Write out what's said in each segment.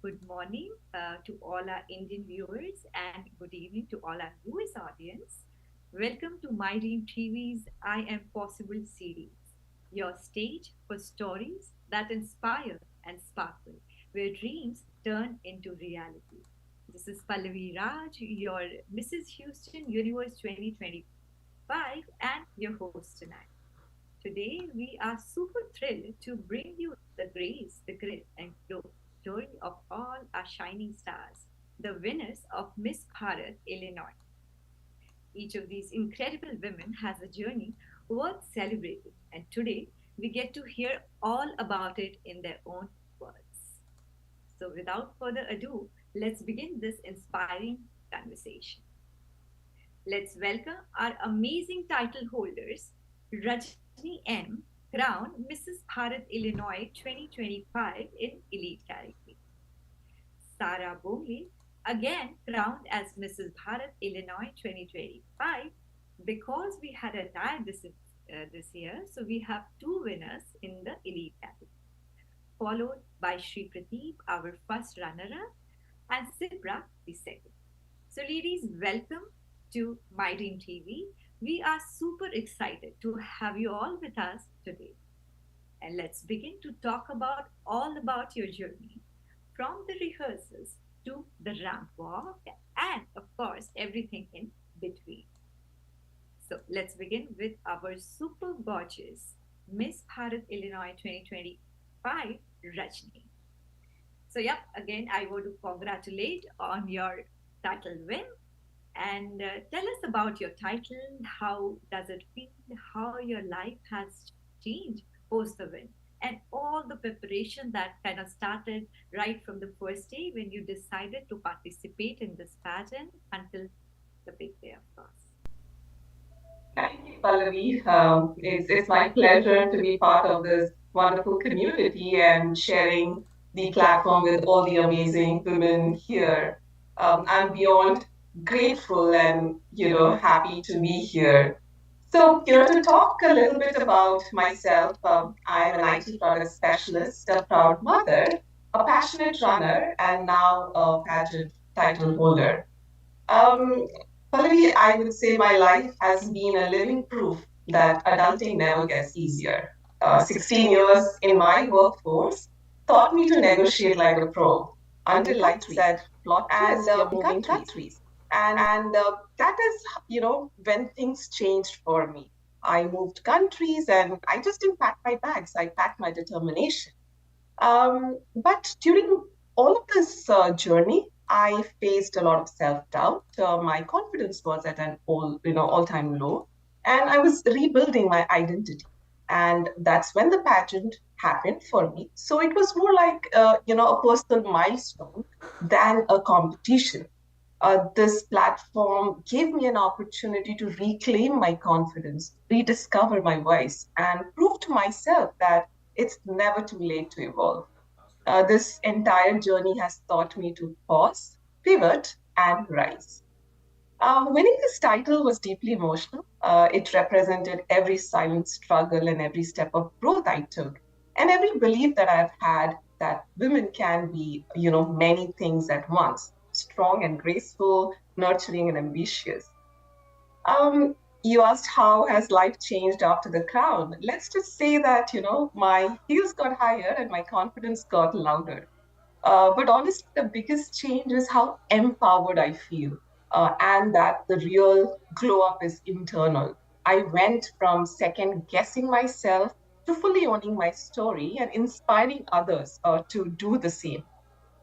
Good morning to all our Indian viewers and good evening to all our US audience. Welcome to My Dream TV's I Am Possible series, your stage for stories that inspire and sparkle, where dreams turn into reality. This is Pallavi Raj, your Mrs. Houston Universe 2025 and your host tonight. Today, we are super thrilled to bring you the grace, the grit, and glow story of all our shining stars, the winners of Miss Bharat, Illinois. Each of these incredible women has a journey worth celebrating, and today we get to hear all about it in their own words. So, without further ado, let's begin this inspiring conversation. Let's welcome our amazing title holders, Rajni M., crowned Mrs. Bharat Illinois 2025 in Elite category. Sarah Bogle, again crowned as Mrs. Bharat Illinois 2025 because we had a tie this year, so we have two winners in the Elite category, followed by Sri Pradeep, our first runner-up, and Sipra, the second. So, ladies, welcome to My Dream TV. We are super excited to have you all with us today. And let's begin to talk about your journey from the rehearsals to the ramp walk and, of course, everything in between. So, let's begin with our super gorgeous Miss Bharat Illinois 2025, Rajni. So, yep, again, I want to congratulate on your title win and tell us about your title. How does it feel? How your life has changed post the win? And all the preparation that kind of started right from the first day when you decided to participate in this pageant until the big day, of course. Thank you, Pallavi. It's my pleasure to be part of this wonderful community and sharing the platform with all the amazing women here. I'm beyond grateful and happy to be here. So, to talk a little bit about myself, I'm an IT product specialist, a proud mother, a passionate runner, and now a pageant title holder. Um, Pallavi, I would say my life has been a living proof that adulting never gets easier. 16 years in my workforce taught me to negotiate like a pro until life said, plot twist, you're moving countries. And that is, when things changed for me. I moved countries and I just didn't pack my bags, I packed my determination. But during all of this journey, I faced a lot of self-doubt. My confidence was at an all-time low, and I was rebuilding my identity. And that's when the pageant happened for me. So it was more like a personal milestone than a competition. This platform gave me an opportunity to reclaim my confidence, rediscover my voice, and prove to myself that it's never too late to evolve. This entire journey has taught me to pause, pivot, and rise. Winning this title was deeply emotional. It represented every silent struggle and every step of growth I took, and every belief that I've had that women can be, many things at once: strong and graceful, nurturing and ambitious. Um, you asked how has life changed after the crown. Let's just say that, my heels got higher and my confidence got louder. But honestly, the biggest change is how empowered I feel, and that the real glow up is internal. I went from second guessing myself to fully owning my story and inspiring others to do the same.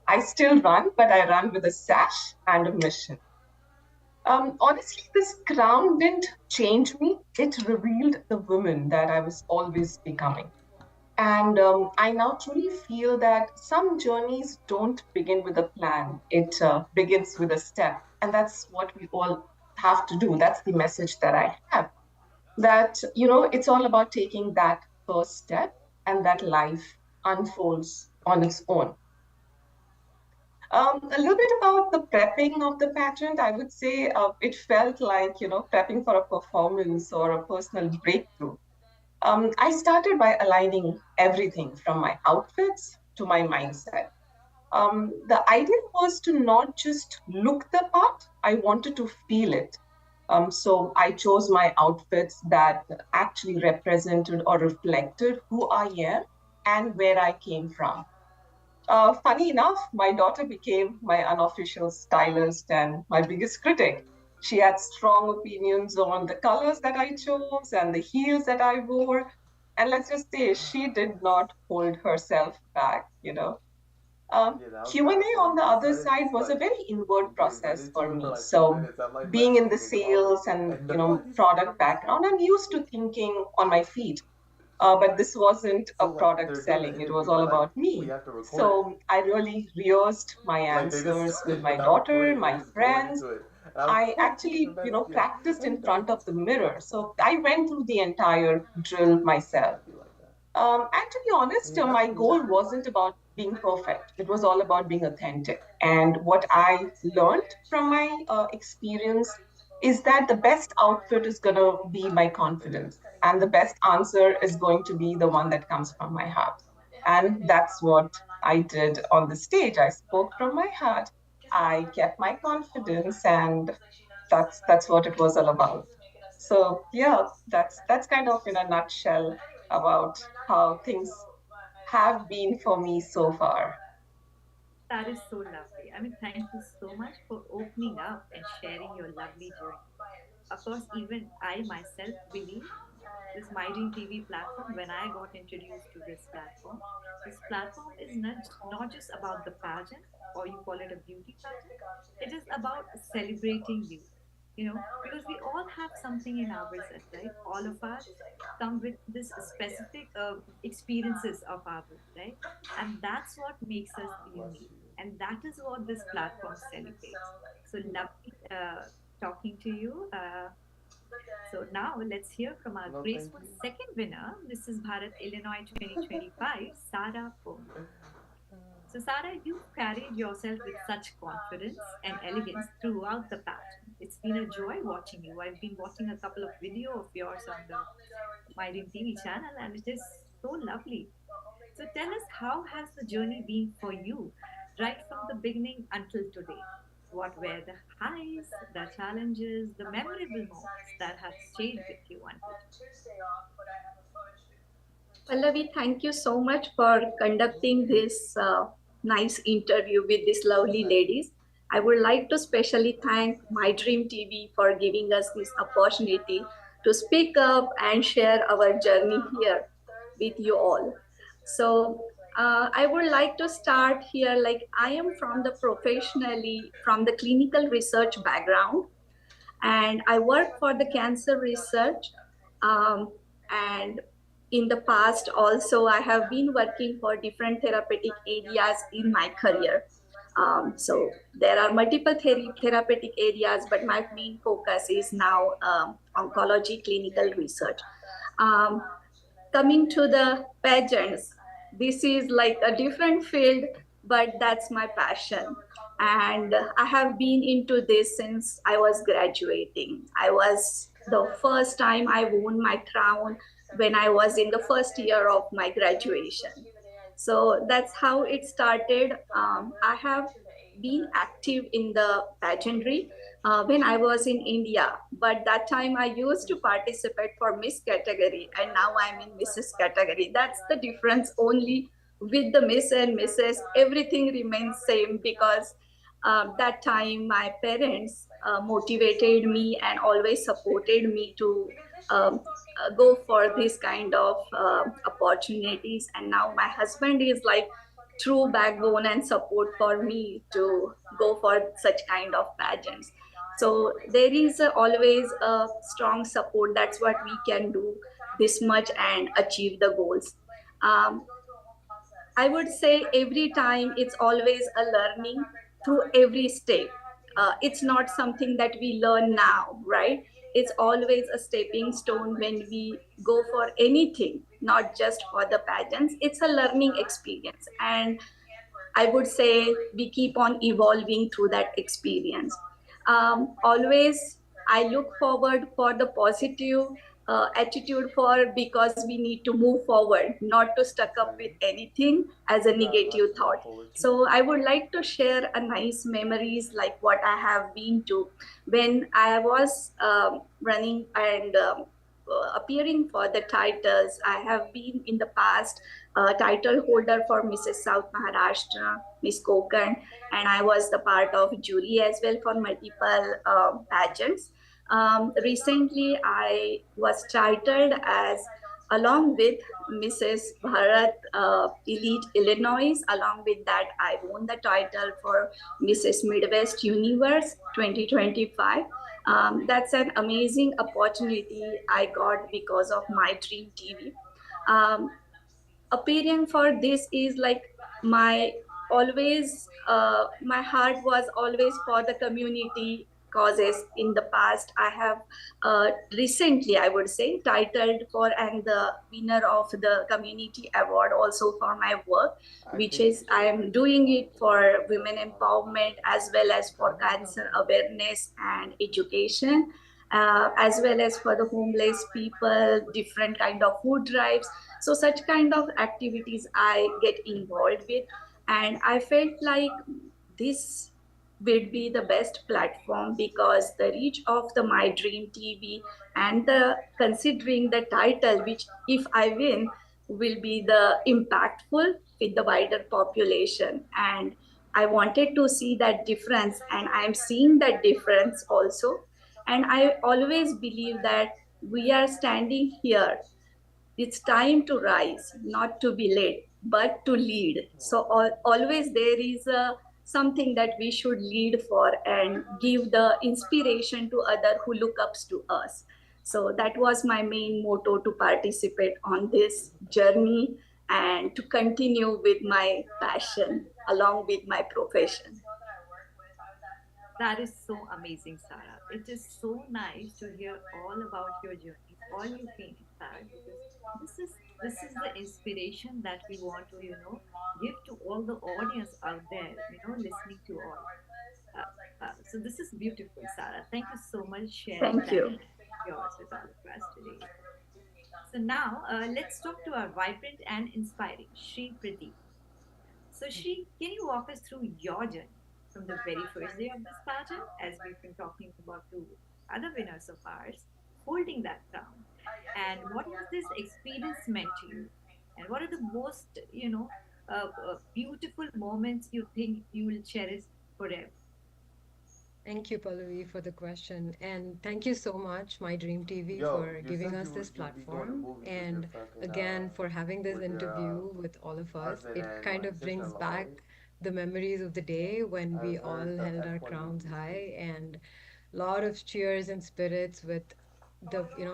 I still run, but I run with a sash and a mission. Honestly, this crown didn't change me. It revealed the woman that I was always becoming. And I now truly feel that some journeys don't begin with a plan, it begins with a step. And that's what we all have to do. That's the message that I have. That, it's all about taking that first step and that life unfolds on its own. A little bit about the prepping of the pageant, I would say it felt like, prepping for a performance or a personal breakthrough. I started by aligning everything from my outfits to my mindset. The idea was to not just look the part, I wanted to feel it. So I chose my outfits that actually represented or reflected who I am and where I came from. Funny enough, my daughter became my unofficial stylist and my biggest critic. She had strong opinions on the colors that I chose and the heels that I wore. And let's just say she did not hold herself back, you know. Yeah, that was Q&A on the fascinating. other But side it's was a like very inward getting ready process to for it for me. like 2 minutes. So I'm like being in the messaging and calling, sales and and nobody's product background, I'm responding. used to thinking on my feet. But this wasn't a So like product they're doing the selling. It was interview, all but like about we me. have to record it. So I really rehearsed my Like they just answers with started my without daughter, recording. They're my just going friends. into it, and I'm I calling and actually, messaging, practiced in and front of nobody's the mirror. So responding. I went through the entire drill myself. I'd be like that. And to be honest, That's my cool. goal wasn't about being perfect. It was all about being authentic. And what I learned from my experience is that the best outfit is going to be my It is. confidence. And the best answer is going to be the one that comes from my heart. And that's what I did on the stage. I spoke from my heart. I kept my confidence, and that's what it was all about. So yeah, that's kind of in a nutshell about how things have been for me so far. That is so lovely. I mean, thank you so much for opening up and sharing your lovely journey. Of course, even I myself believe this My Dream TV platform, when I got introduced to this platform is not just about the pageant, or you call it a beauty pageant. It is about celebrating you, because we all have something in ourselves, right? All of us come with this specific experiences of ours, right? And that's what makes us Bless unique. you. And that is what this platform celebrates. So lovely talking to you. So now let's hear from our No, thank graceful you. second winner, Mrs. Bharat Illinois 2025, Sarah Pong. So, Sarah, you've carried yourself with such confidence and elegance throughout the pageant. It's been a joy watching you. I've been watching a couple of video of yours on the My Dream TV channel, and it is so lovely. So, tell us, how has the journey been for you, right from the beginning until today? What were the highs, the challenges, the memorable moments that have stayed with you until today? Pallavi, thank you so much for conducting this nice interview with these lovely ladies. I would like to specially thank My Dream TV for giving us this opportunity to speak up and share our journey here with you all. So, I would like to start here. Like, I am from the professionally from the clinical research background, and I work for the cancer research. And in the past, also, I have been working for different therapeutic areas in my career. So there are multiple therapeutic areas, but my main focus is now oncology clinical research. Um, Coming to the pageants, this is like a different field, but that's my passion. And I have been into this since I was graduating. I was the first time I won my crown when I was in the first year of my graduation. So that's how it started. I have been active in the pageantry when I was in India. But that time I used to participate for Miss category, and now I'm in Mrs. category. That's the difference only. With the Miss and Mrs., everything remains same because that time my parents motivated me and always supported me to go for this kind of opportunities. And now my husband is like true backbone and support for me to go for such kind of pageants. So there is always a strong support. That's what we can do this much and achieve the goals. um, I would say every time it's always a learning through every step. It's not something that we learn now, right? It's always a stepping stone when we go for anything, not just for the pageants. It's a learning experience. And I would say we keep on evolving through that experience. Always, I look forward for the positive attitude for, because we need to move forward, not to stuck up with anything as a negative thought. So I would like to share a nice memories like what I have been to when I was running and appearing for the titles. I have been in the past title holder for Mrs. South Maharashtra, Miss Konkan, and I was the part of jury as well for multiple pageants. Recently, I was titled as, along with Mrs. Bharat, Elite Illinois. Along with that, I won the title for Mrs. Midwest Universe 2025. That's an amazing opportunity I got because of my Dream TV. Um, Appearing for this is like my always my heart was always for the community causes. In the past I have recently, I would say, titled for and the winner of the community award also for my work, which is I am doing it for women empowerment as well as for cancer awareness and education, as well as for the homeless people, different kind of food drives. So such kind of activities I get involved with, and I felt like this would be the best platform because the reach of the My Dream TV and the considering the title, which if I win will be the impactful with the wider population. And I wanted to see that difference, and I am seeing that difference also. And I always believe that we are standing here, it's time to rise, not to be led, but to lead. So always there is something that we should lead for and give the inspiration to other who look up to us. So that was my main motto, to participate on this journey and to continue with my passion along with my profession. That is so amazing, Sarah. It is so nice to hear all about your journeys, all you came, in fact, because this is the inspiration that we want to, give to all the audience out there, listening to all. So this is beautiful, Sarah. Thank you so much sharing Thank that you. yours with all of us today. So now let's talk to our vibrant and inspiring Shri Pradeep. So, Shri, can you walk us through your journey from the very first day of this pageant, as we've been talking about two other winners of ours, holding that crown? And what has this experience meant to you? And what are the most, beautiful moments you think you will cherish forever? Thank you, Pallavi, for the question. And thank you so much, My Dream TV, for giving us this platform. And again, for having this interview with all of us. It kind of brings back the memories of the day when we all held our crowns high, and lot of cheers and spirits with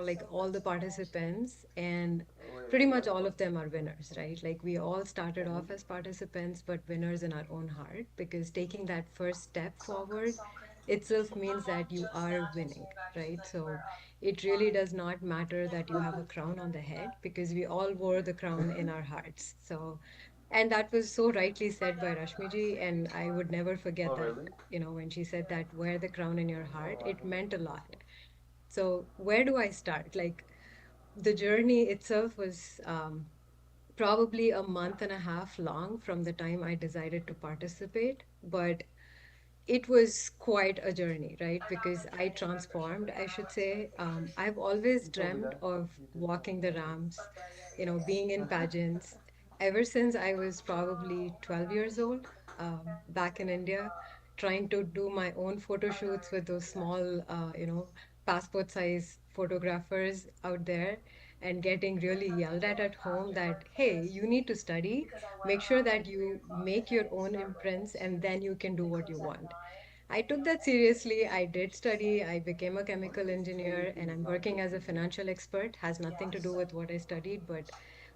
like all the participants, and pretty much all of them are winners, right? Like we all started off as participants but winners in our own heart, because taking that first step forward itself means that you are winning, right? So it really does not matter that you have a crown on the head, because we all wore the crown in our hearts. So, and that was so rightly said by Rashmiji, and I would never forget that, when she said that, wear the crown in your heart, it meant a lot. So where do I start? Like, the journey itself was probably a month and a half long from the time I decided to participate, but it was quite a journey, right? Because I transformed, I should say. I've always dreamt of walking the ramps, being in pageants ever since I was probably 12 years old, back in India, trying to do my own photo shoots with those small, passport size photographers out there, and getting really yelled at home that, hey, you need to study, make sure that you make your own imprints, and then you can do what you want. I took that seriously. I did study. I became a chemical engineer, and I'm working as a financial expert. Has nothing to do with what I studied, but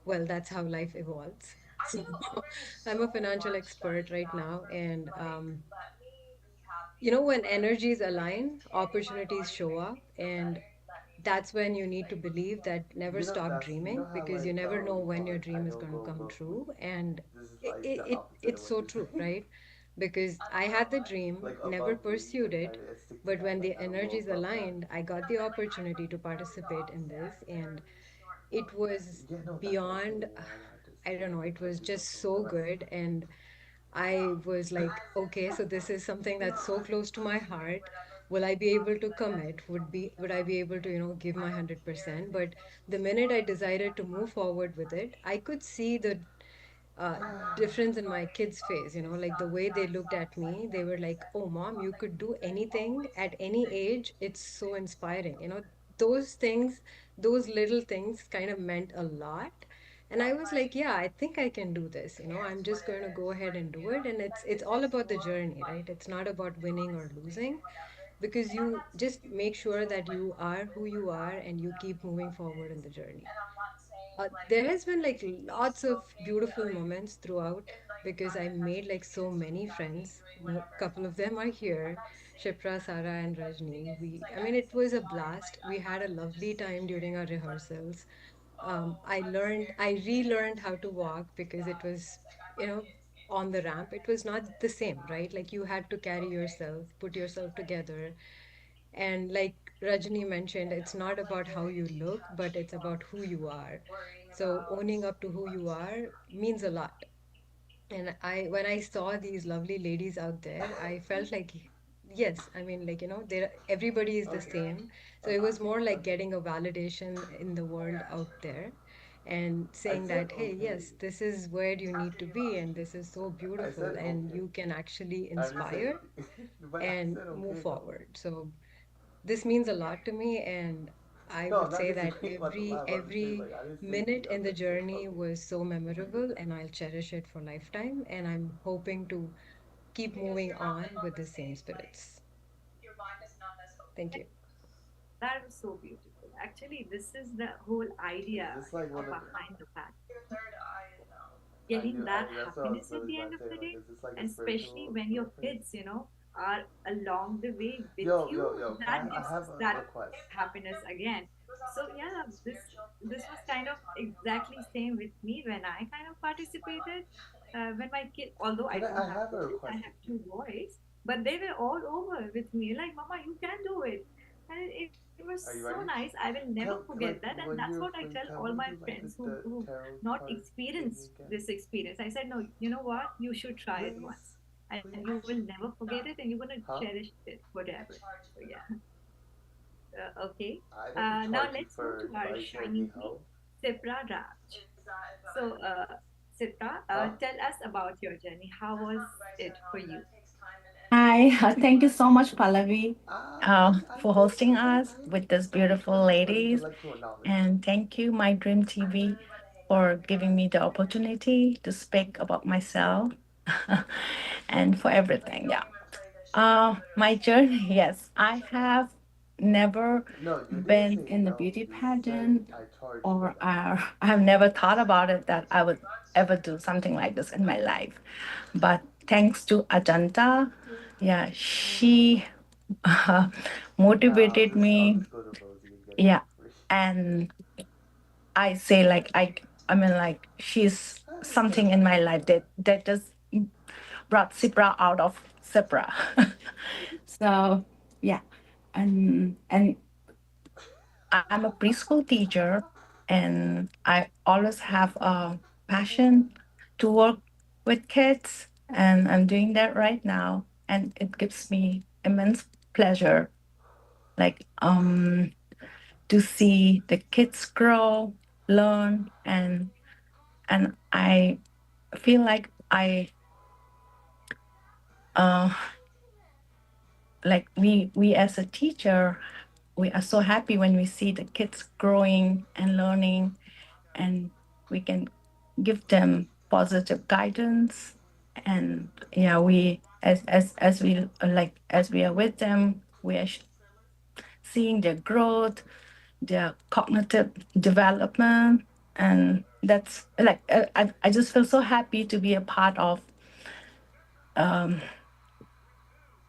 well, that's how life evolves. So I'm a financial expert right now, and when energies align, opportunities show up, and that's when you need to believe that never stop dreaming, because you never know when your dream is going to come true. And it's so true, right? because I had the dream, never pursued it, but when the energies aligned, I got the opportunity to participate in this, and it was beyond, I don't know, it was just so good. And I was like, okay, so this is something that's so close to my heart. Will I be able to commit? Would I be able to, give my 100%? But the minute I decided to move forward with it, I could see the uh, difference in my kids' face, like the way they looked at me. They were like, oh, mom, you could do anything at any age. It's so inspiring. Those things, those little things kind of meant a lot. And I was like, yeah, I think I can do this. I'm just going to go ahead and do it. And it's all about the journey, right? It's not about winning or losing, because you just make sure that you are who you are and you keep moving forward in the journey. There has been like lots of beautiful moments throughout, because I made like so many friends. Couple of them are here, Shipra, Sarah, and Rajni. I mean, it was a blast. We had a lovely time during our rehearsals. I relearned how to walk because it was, you know, on the ramp. It was not the same, right? Like you had to carry yourself, put yourself together, and like Rajni mentioned, it's not about how you look, but it's about who you are. So owning up to who you are means a lot. And when I saw these lovely ladies out there, I felt like, yes, I mean, like, there everybody is the same. So it was more like getting a validation in the world out there and saying that, hey, yes, this is where you need to be, and this is so beautiful, and you can actually inspire and move forward. So this means a lot to me, and I would say that every minute in the journey was so memorable, and I'll cherish it for lifetime, and I'm hoping to keep moving on with the same spirits. Thank you. That was so beautiful. Actually, this is the whole idea, behind the fact, getting that happiness at the end of the day, and especially when your kids, are along the way with you, that gives us that happiness again. So yeah, this was kind of exactly same with me when I kind of participated. When my kid, although I don't have boys, I have two boys, but they were all over with me, like, Mama, you can do it. And it was so nice. I will never forget that. And that's what I tell all my friends who not experienced this experience. I said, no, you know what? You should try it once, and you will never forget it, and you're going to cherish it forever. So, yeah. Okay. Now let's move to our shiny queen, Sipra Raj. So, Sipra, tell us about your journey. How was it for you? Hi, thank you so much, Pallavi, for hosting us with these beautiful ladies. And thank you, My Dream TV, for giving me the opportunity to speak about myself and for everything. Yeah. My journey, yes, I have never been in the beauty pageant, or I have never thought about it that I would ever do something like this in my life. But thanks to Ajanta, yeah, she motivated me. Yeah, and I say like I mean like she's something in my life that just brought Sipra out of Sipra. So yeah, and I'm a preschool teacher, and I always have a passion to work with kids, and I'm doing that right now, and it gives me immense pleasure, like to see the kids grow, learn, and I feel like uh we as a teacher, we are so happy when we see the kids growing and learning, and we can give them positive guidance. And yeah, we as we like as we are with them, we are seeing their growth, their cognitive development. And that's like I just feel so happy to be a part of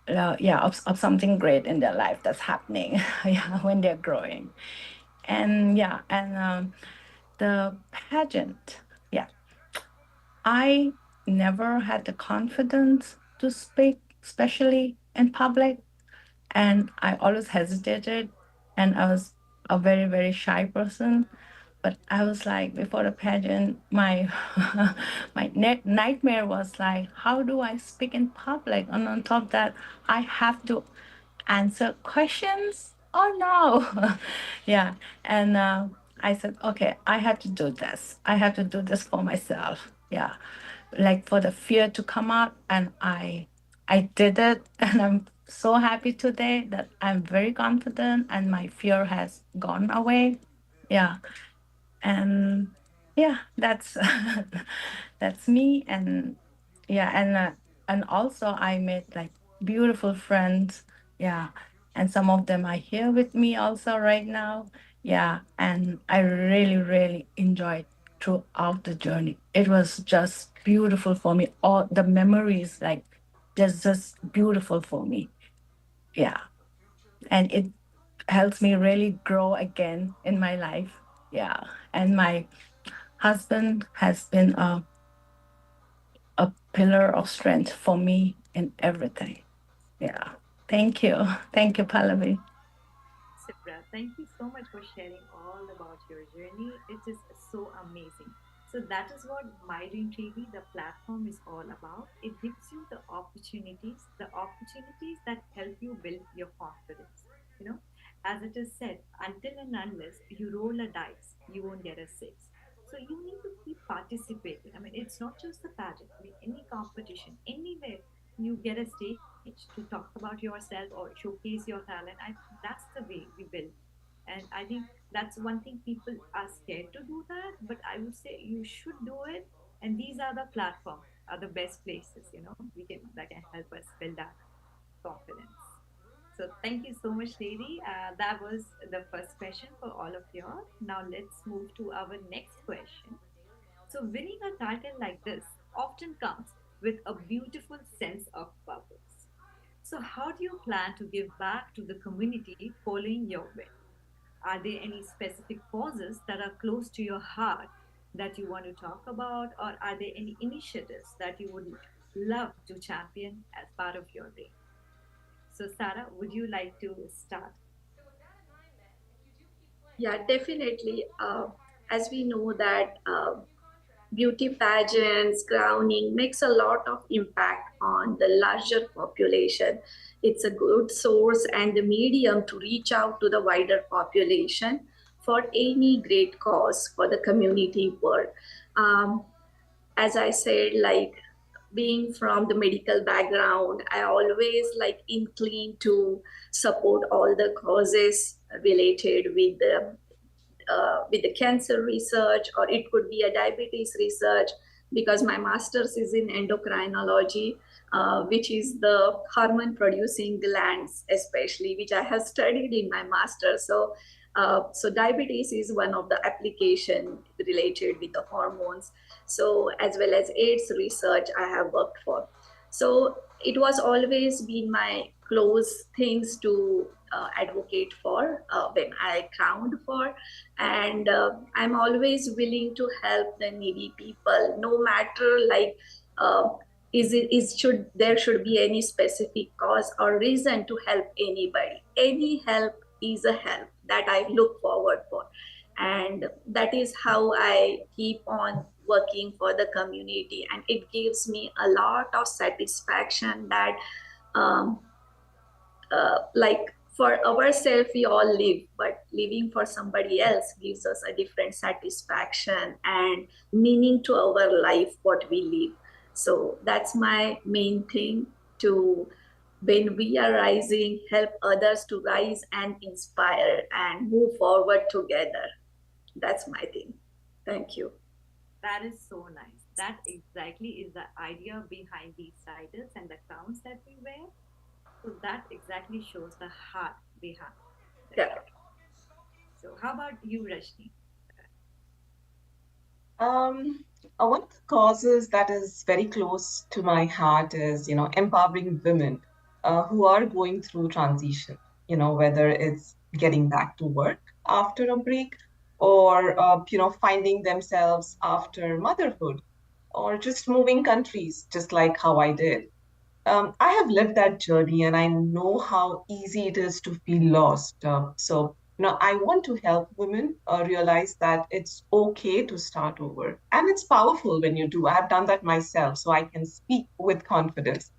yeah, of something great in their life that's happening. Yeah, when they're growing. And yeah, and the pageant, yeah, I never had the confidence to speak, especially in public. And I always hesitated, and I was a very, very shy person. But I was like, before the pageant, my nightmare was like, how do I speak in public? And on top of that, I have to answer questions. Oh no, yeah. And I said, okay, I have to do this. I have to do this for myself. Yeah, like for the fear to come out, and I did it, and I'm so happy today that I'm very confident, and my fear has gone away. Yeah, and yeah, that's that's me. And yeah, and also I made like beautiful friends. Yeah, and some of them are here with me also right now. Yeah, and I really, really enjoyed throughout the journey. It was just beautiful for me. All the memories, like, just beautiful for me. Yeah, and it helps me really grow again in my life. Yeah, and my husband has been a pillar of strength for me in everything. Yeah. Thank you. Thank you, Pallavi. Sipra, thank you so much for sharing all about your journey. It is so amazing. So that is what My Dream TV, the platform, is all about. It gives you the opportunities that help you build your confidence. You know, as it is said, until and unless you roll a dice, you won't get a six. So you need to keep participating. I mean, it's not just the pageant. I mean, any competition, anywhere you get a stage to talk about yourself or showcase your talent. That's the way we build. And I think that's one thing people are scared to do that, but I would say you should do it. And these are the platforms, are the best places, we can that can help us build that confidence. So thank you so much, lady. That was the first question for all of you. Now let's move to our next question. So winning a title like this often comes with a beautiful sense of purpose. So, how do you plan to give back to the community following your win? Are there any specific causes that are close to your heart that you want to talk about, or are there any initiatives that you would love to champion as part of your day? So, Sarah, would you like to start? Yeah, definitely. As we know that beauty pageants, crowning makes a lot of impact on the larger population. It's a good source and the medium to reach out to the wider population for any great cause for the community work. Um, as I said, like being from the medical background, I always like incline to support all the causes related with the cancer research, or it could be a diabetes research, because my master's is in endocrinology, which is the hormone producing glands, especially, which I have studied in my master's. So diabetes is one of the application related with the hormones. So as well as AIDS research, I have worked for. So it was always been my close things to advocate for when I crowned for, and I'm always willing to help the needy people, no matter like uh, is should there should be any specific cause or reason to help anybody. Any help is a help that I look forward for, and that is how I keep on working for the community, and it gives me a lot of satisfaction that um, like for ourselves we all live, but living for somebody else gives us a different satisfaction and meaning to our life what we live. So that's my main thing, to when we are rising, help others to rise and inspire and move forward together. That's my thing. Thank you. That is so nice. That exactly is the idea behind these titles and the crowns that we wear. So that exactly shows the heart behind the Yeah. crown. So how about you, Rashni? Um, One of the causes that is very close to my heart is, empowering women who are going through transition, whether it's getting back to work after a break or, finding themselves after motherhood or just moving countries, just like how I did. I have lived that journey and I know how easy it is to feel lost. I want to help women realize that it's okay to start over. And it's powerful when you do. I've done that myself, so I can speak with confidence.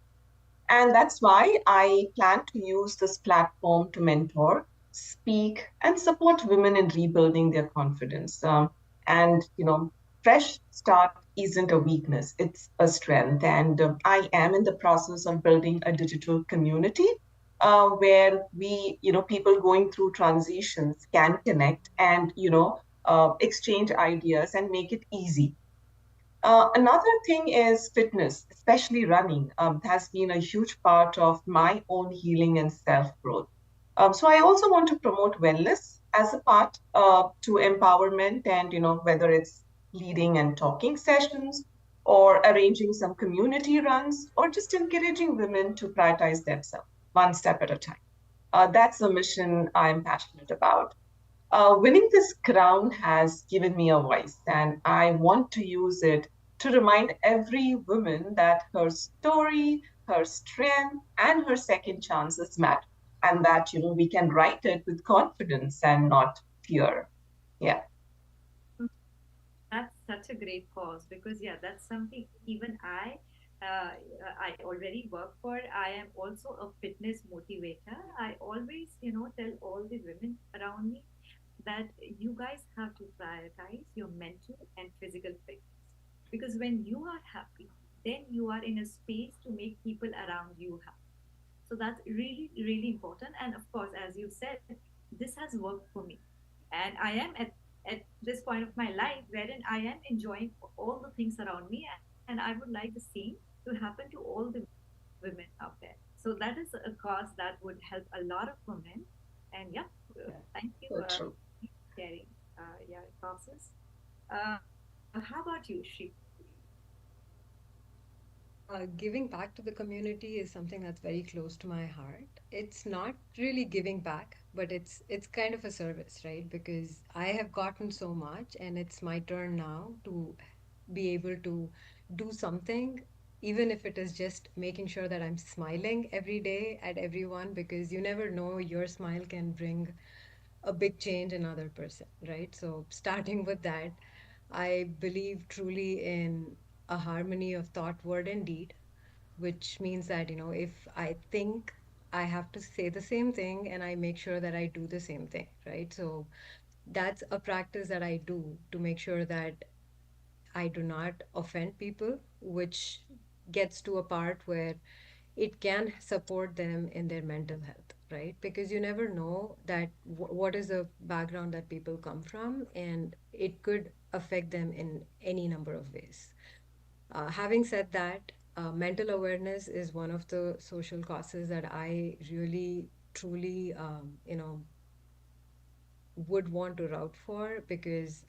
And that's why I plan to use this platform to mentor, speak, and support women in rebuilding their confidence. Fresh start isn't a weakness, it's a strength. And I am in the process of building a digital community where people going through transitions can connect and, exchange ideas and make it easy. Another thing is fitness, especially running, has been a huge part of my own healing and self growth. So I also want to promote wellness as a part to empowerment, and whether it's leading and talking sessions, or arranging some community runs, or just encouraging women to prioritize themselves one step at a time. That's a mission I'm passionate about. Winning this crown has given me a voice, and I want to use it to remind every woman that her story, her strength, and her second chances matter, and that we can write it with confidence and not fear. Yeah. That's such a great cause because yeah, that's something even I already work for. I am also a fitness motivator. I always, tell all the women around me that you guys have to prioritize your mental and physical fitness because when you are happy, then you are in a space to make people around you happy. So that's really, really important. And of course, as you said, this has worked for me. And I am at this point of my life wherein I am enjoying all the things around me. And I would like the same to happen to all the women out there. So that is a cause that would help a lot of women. And yeah, thank you So true. for sharing your causes. How about you, Shri? Giving back to the community is something that's very close to my heart. It's not really giving back, but it's kind of a service, right? Because I have gotten so much, and it's my turn now to be able to do something, even if it is just making sure that I'm smiling every day at everyone, because you never know, your smile can bring a big change in another person, right? So starting with that, I believe truly in a harmony of thought, word, and deed, which means that, if I think, I have to say the same thing and I make sure that I do the same thing, right? So that's a practice that I do to make sure that I do not offend people, which gets to a part where it can support them in their mental health, right? Because you never know that what is the background that people come from, and it could affect them in any number of ways. Having said that, mental awareness is one of the social causes that I really, truly, would want to route for, because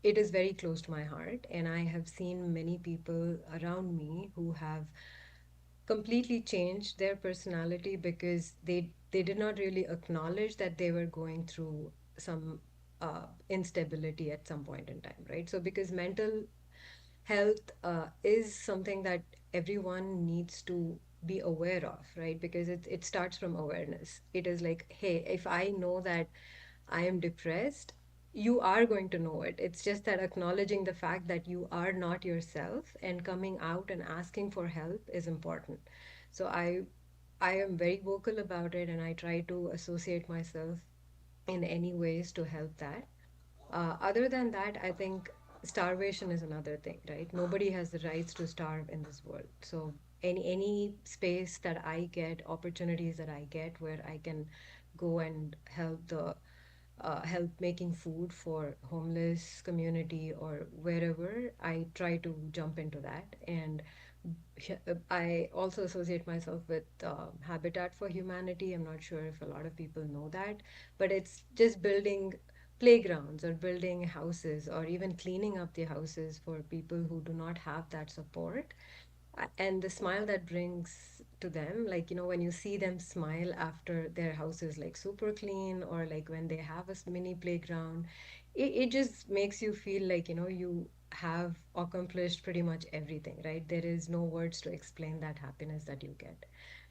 it is very close to my heart, and I have seen many people around me who have completely changed their personality because they did not really acknowledge that they were going through some instability at some point in time, right? So because mental health is something that everyone needs to be aware of, right? Because it starts from awareness. It is like, hey, if I know that I am depressed, you are going to know it. It's just that acknowledging the fact that you are not yourself and coming out and asking for help is important. So I am very vocal about it, and I try to associate myself in any ways to help that. Other than that, I think starvation is another thing, right? Nobody has the rights to starve in this world. So any space that I get, opportunities that I get where I can go and help making food for homeless community or wherever, I try to jump into that. And I also associate myself with Habitat for Humanity. I'm not sure if a lot of people know that, but it's just building playgrounds or building houses or even cleaning up the houses for people who do not have that support. And the smile that brings to them, like, when you see them smile after their house is like super clean, or like when they have a mini playground, it just makes you feel like, have accomplished pretty much everything, right? There is no words to explain that happiness that you get.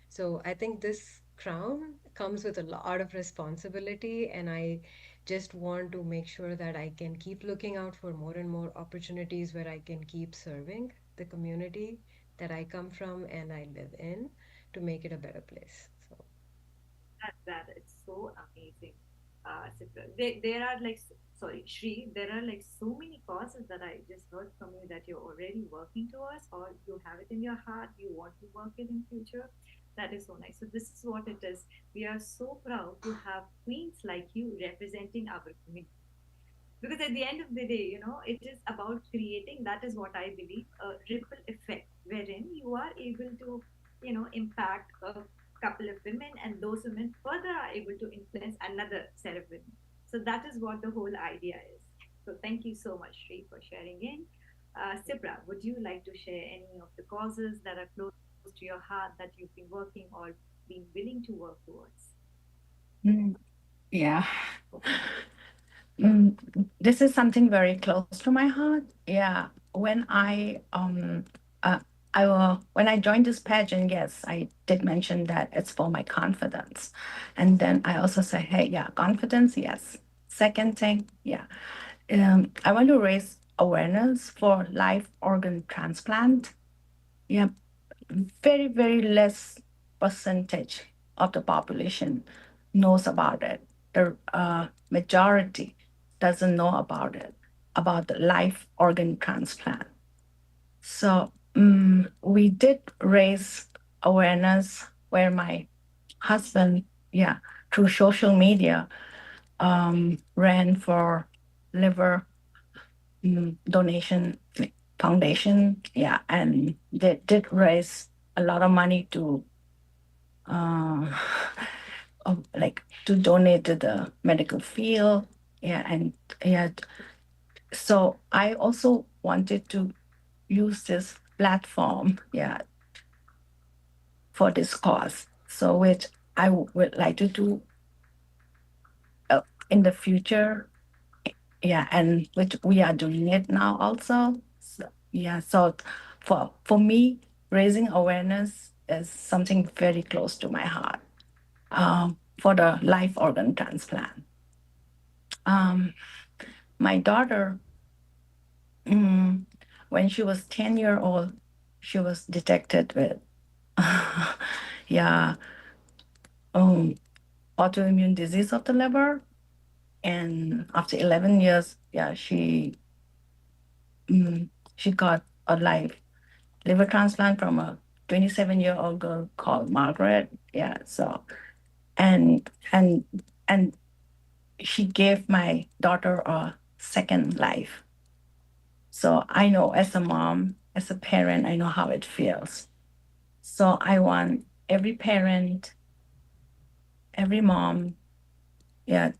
So I think this crown comes with a lot of responsibility, and I just want to make sure that I can keep looking out for more and more opportunities where I can keep serving the community that I come from and I live in to make it a better place. So, That it's so amazing. Sipra. There are like sorry, Shri. There are like so many causes that I just heard from you that you're already working towards, or you have it in your heart. You want to work it in future. That is so nice. So this is what it is. We are so proud to have queens like you representing our community, because at the end of the day, it is about creating, that is what I believe, a ripple effect wherein you are able to impact a couple of women, and those women further are able to influence another set of women. So that is what the whole idea is. So thank you so much, Sri, for sharing in. Sibra, would you like to share any of the causes that are close to your heart that you've been working or been willing to work towards? Mm, yeah. Mm, this is something very close to my heart. Yeah. Uh, when I joined this pageant, yes, I did mention that it's for my confidence, and then I also say, hey, yeah, confidence, yes. Second thing, yeah, I want to raise awareness for live organ transplant. Yeah, very, very less percentage of the population knows about it. The majority doesn't know about it, about the live organ transplant. So we did raise awareness where my husband, yeah, through social media, ran for liver donation foundation. Yeah, and they did raise a lot of money to uh, like to donate to the medical field. Yeah, and yeah, so I also wanted to use this platform, yeah, for this cause. So which would like to do in the future. Yeah, and which we are doing it now also. So, yeah, so for me, raising awareness is something very close to my heart, for the live organ transplant. Um, my daughter, mm, when she was 10-year old, she was detected with yeah, um, autoimmune disease of the liver. And after 11 years, yeah, mm, she got a liver transplant from a 27-year-old girl called Margaret. Yeah, so and and she gave my daughter a second life. So I know, as a mom, as a parent, I know how it feels. So I want every parent, every mom, yeah,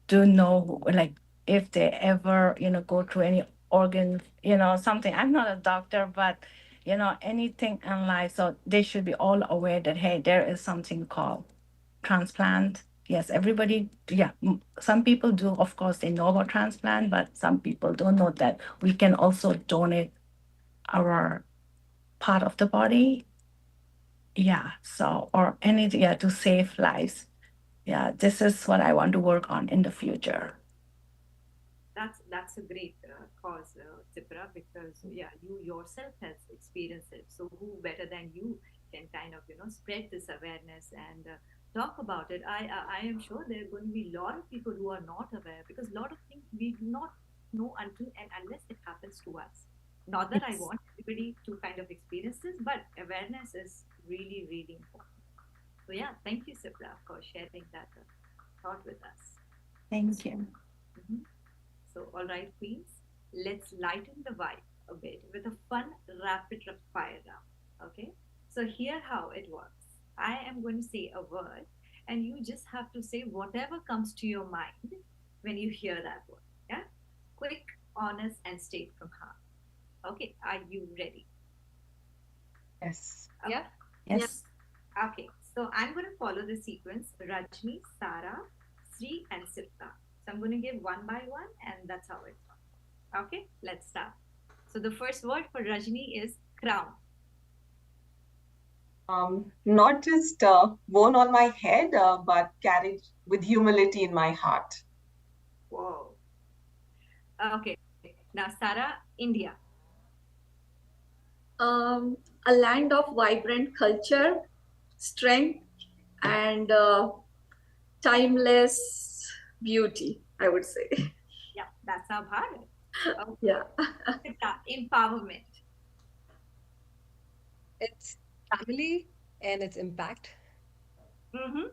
to know, like, if they ever, go through any organ, something. I'm not a doctor, but anything in life. So they should be all aware that, hey, there is something called transplant. Yes, everybody, yeah. Some people do, of course, they know about transplant, but some people don't know that we can also donate our part of the body. Yeah, so, or anything, yeah, to save lives. Yeah, this is what I want to work on in the future. That's a great cause, Tipra, because yeah, you yourself has experienced it. So who better than you can kind of spread this awareness and talk about it? I am sure there are going to be a lot of people who are not aware, because a lot of things we do not know until and unless it happens to us. Not that I Yes. want everybody to kind of experience this, but awareness is really really important. So yeah, thank you, Sipra, for sharing that thought with us. Thank you. Mhm. So, all right, Queens, let's lighten the vibe a bit with a fun rapid fire round. Okay? So, here how it works. I am going to say a word, and you just have to say whatever comes to your mind when you hear that word. Yeah? Quick, honest, and straight from heart. Okay, are you ready? Yes. Okay. Yeah. Yes. Okay, so I'm going to follow the sequence: Rajni, Sara, Sri, and Sipta. So I'm going to give one by one, and that's how it works. Okay, let's start. So the first word for Rajni is crown. Not just worn on my head, but carried with humility in my heart. Whoa. Okay, now Sarah, India. Um, a land of vibrant culture, strength, and timeless beauty, I would say. Yeah, that's our Bharat. Okay, Yeah. Sita, empowerment. It's family and its impact. Mm-hmm.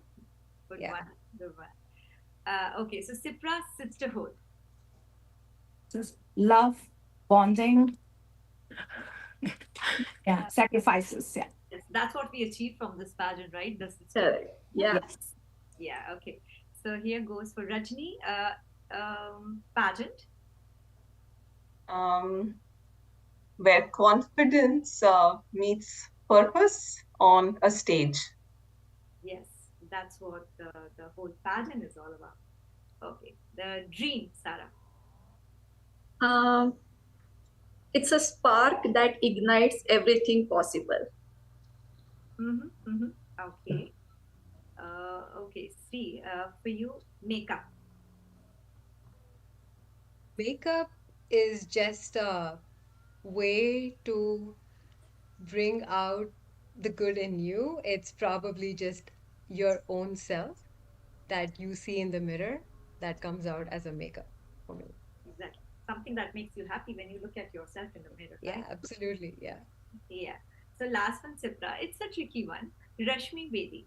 Good Yeah. one. Good one. Okay, so Sipra, sisterhood. Just love, bonding, yeah, sacrifices. Yeah. Yes, that's what we achieved from this pageant, right? The sisterhood. Correct. Yeah. Yes. Yeah, okay. So here goes for Rajni, pageant. Um, where confidence meets purpose on a stage. Yes, that's what the whole pageant is all about. Okay, the dream, Sarah. Um, it's a spark that ignites everything possible. Mm-hmm, mm-hmm. Okay. Okay, Sri, for you, makeup. Makeup is just a way to bring out the good in you. It's probably just your own self that you see in the mirror that comes out as a makeup for me. Exactly. Something that makes you happy when you look at yourself in the mirror, Yeah, right? absolutely. Yeah. Yeah. So last one, Sipra. It's a tricky one. Rashmi Bedi.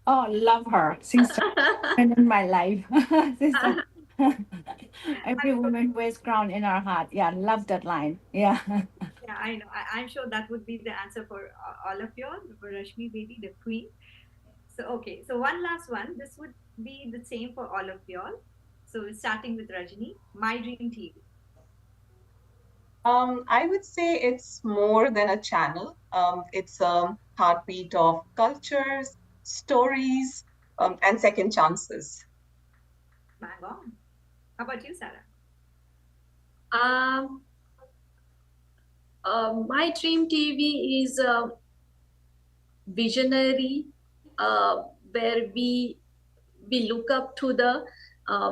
Oh, love her. She's been in my life. She's every I'm sure, woman wears crown in her heart. Yeah, love that line. Yeah. yeah, I know. I'm sure that would be the answer for all of you all. For Rashmi Bedi, the queen. So okay. So one last one. This would be the same for all of you all. So starting with Rajni, My Dream TV. I would say it's more than a channel. It's a heartbeat of cultures, stories, and second chances. Bang on. How about you, Sarah? um, my dream TV is visionary, where we look up to the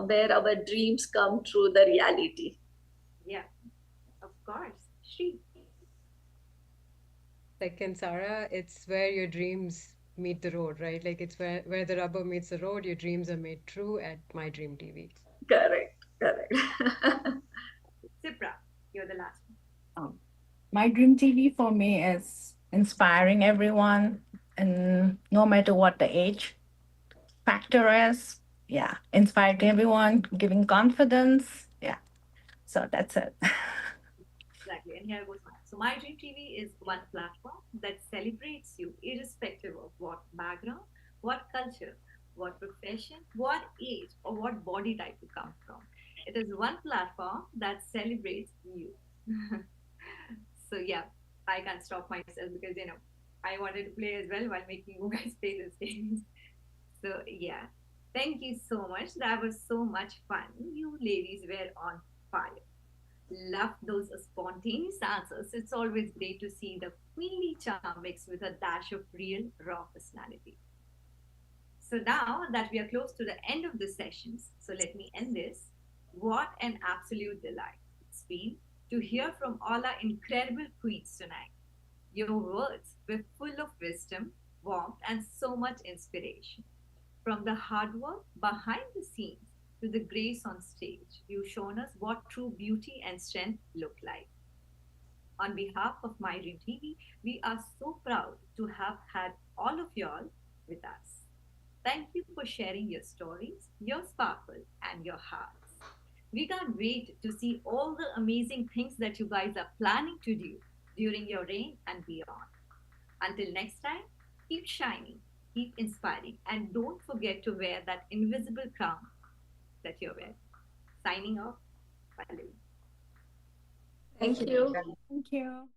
where our dreams come true the reality. Yeah, of course. Shri. Like in Sarah, it's where your dreams meet the road, right? Like it's where the rubber meets the road, your dreams are made true at My Dream TV. Correct, correct. Sipra, you're the last one. Um, my dream TV for me is inspiring everyone, and no matter what the age factor is, yeah, inspiring everyone, giving confidence. Yeah. So that's it. Exactly. And here goes mine. So My Dream TV is one platform that celebrates you irrespective of what background, what culture, what profession, what age, or what body type you come from. It is one platform that celebrates you. So yeah, I can't stop myself because I wanted to play as well while making you guys play this game. So yeah. Thank you so much. That was so much fun. You ladies were on fire. Love those spontaneous answers. It's always great to see the queenly charm mixed with a dash of real, raw personality. So now that we are close to the end of the sessions, so let me end this. What an absolute delight it's been to hear from all our incredible queens tonight. Your words were full of wisdom, warmth, and so much inspiration. From the hard work behind the scenes to the grace on stage, you've shown us what true beauty and strength look like. On behalf of My Dream TV, we are so proud to have had all of y'all with us. Thank you for sharing your stories, your sparkle, and your hearts. We can't wait to see all the amazing things that you guys are planning to do during your reign and beyond. Until next time, keep shining, keep inspiring, and don't forget to wear that invisible crown that you're wearing. Signing off, Pallavi. Thank you. Thank you.